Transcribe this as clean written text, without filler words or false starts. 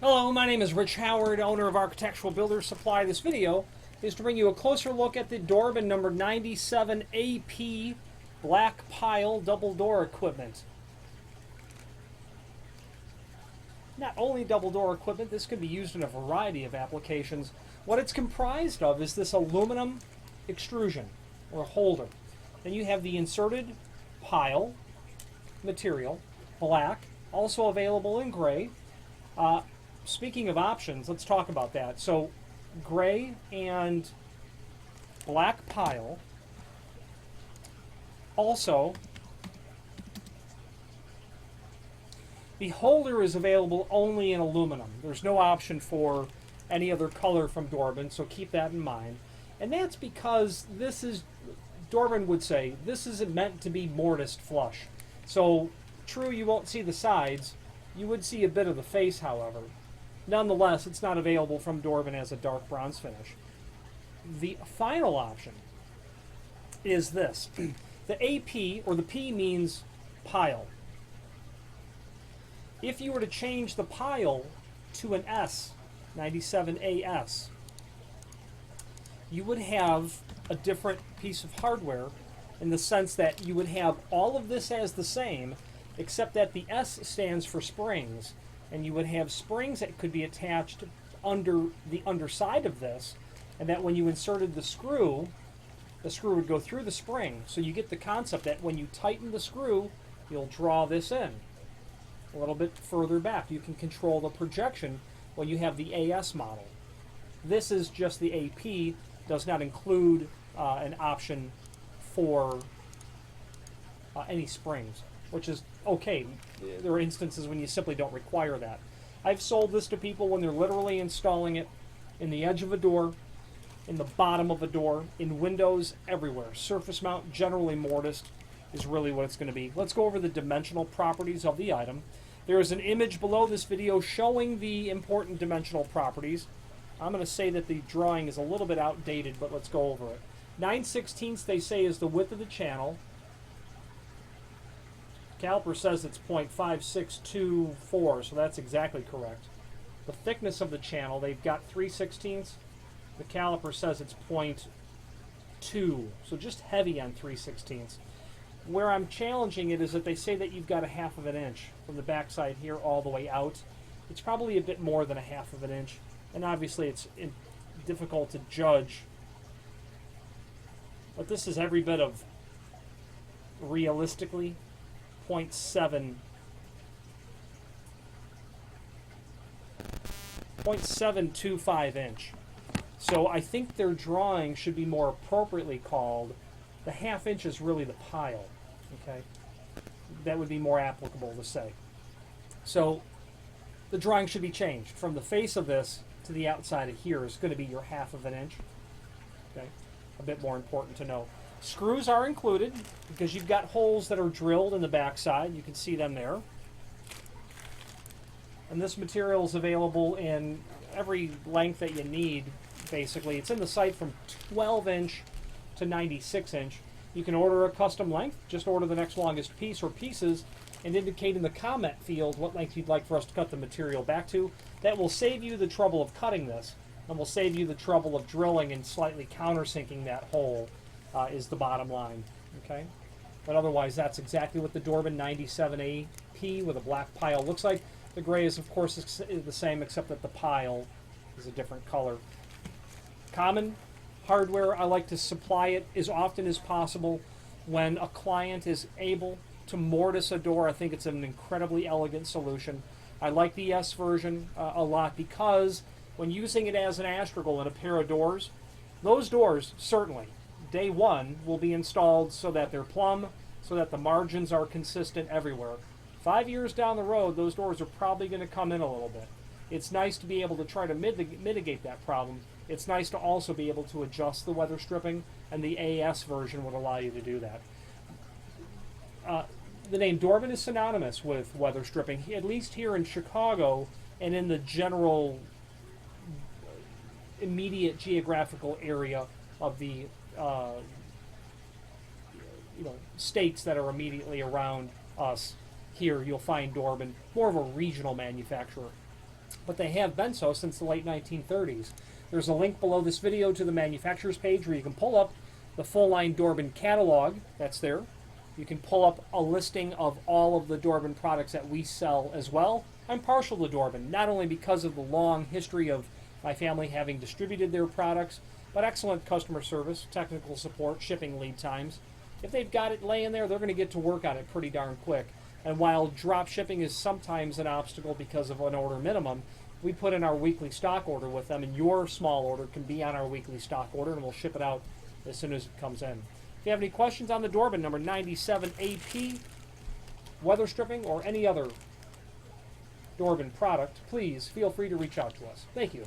Hello, my name is Rich Howard, owner of Architectural Builder Supply. This video is to bring you a closer look at the Dorbin number 97 AP black pile double door equipment. Not only double door equipment, this can be used in a variety of applications. What it's comprised of is this aluminum extrusion or holder. Then you have the inserted pile material, black, also available in gray. Speaking of options, let's talk about that. So, gray and black pile. Also, the holder is available only in aluminum. There's no option for any other color from Dorbin, so keep that in mind. And that's because this is, Dorbin would say, this isn't meant to be mortised flush. So, true, you won't see the sides. You would see a bit of the face, however. Nonetheless, it's not available from Dorbin as a dark bronze finish. The final option is this. The AP, or the P, means pile. If you were to change the pile to an S, 97AS, you would have a different piece of hardware in the sense that you would have all of this as the same, except that the S stands for springs. And you would have springs that could be attached under the underside of this, and that when you inserted the screw would go through the spring. So you get the concept that when you tighten the screw, you'll draw this in a little bit further back. You can control the projection when you have the AS model. This is just the AP, does not include an option for any springs, which is okay. There are instances when you simply don't require that. I've sold this to people when they're literally installing it in the edge of a door, in the bottom of a door, in windows, everywhere. Surface mount, generally mortised, is really what it's going to be. Let's go over the dimensional properties of the item. There is an image below this video showing the important dimensional properties. I'm going to say that the drawing is a little bit outdated, but let's go over it. 9/16 they say is the width of the channel. Caliper says it's 0.5624, so that's exactly correct. The thickness of the channel, they've got 3/16. The caliper says it's 0.2, so just heavy on 3/16. Where I'm challenging it is that they say that you've got a half of an inch from the backside here all the way out. It's probably a bit more than a half of an inch, and obviously it's difficult to judge. But this is every bit of realistically 0.725 inch. So I think their drawing should be more appropriately called, the half inch is really the pile. Okay, that would be more applicable to say. So the drawing should be changed from the face of this to the outside of here is going to be your half of an inch. Okay, a bit more important to know. Screws are included because you've got holes that are drilled in the backside. You can see them there. And this material is available in every length that you need, basically. It's in the site from 12 inch to 96 inch. You can order a custom length. Just order the next longest piece or pieces and indicate in the comment field what length you'd like for us to cut the material back to. That will save you the trouble of cutting this and will save you the trouble of drilling and slightly countersinking that hole. Is the bottom line, okay? But otherwise, that's exactly what the Dorbin 97 AP with a black pile looks like. The gray is, of course, the same, except that the pile is a different color. Common hardware, I like to supply it as often as possible. When a client is able to mortise a door, I think it's an incredibly elegant solution. I like the S version a lot because when using it as an astragal in a pair of doors, those doors, certainly, day one will be installed so that they're plumb, so that the margins are consistent everywhere. 5 years down the road, those doors are probably going to come in a little bit. It's nice to be able to try to mitigate that problem. It's nice to also be able to adjust the weather stripping, and the AS version would allow you to do that. The name Dorbin is synonymous with weather stripping, at least here in Chicago and in the general immediate geographical area of the states that are immediately around us. Here you'll find Dorbin, more of a regional manufacturer. but they have been so since the late 1930s. There's a link below this video to the manufacturer's page where you can pull up the full-line Dorbin catalog. That's there. You can pull up a listing of all of the Dorbin products that we sell as well. I'm partial to Dorbin, not only because of the long history of my family having distributed their products, but excellent customer service, technical support, shipping lead times. If they've got it laying there, they're going to get to work on it pretty darn quick. And while drop shipping is sometimes an obstacle because of an order minimum, we put in our weekly stock order with them, and your small order can be on our weekly stock order, and we'll ship it out as soon as it comes in. If you have any questions on the Dorbin number 97AP, weather stripping, or any other Dorbin product, please feel free to reach out to us. Thank you.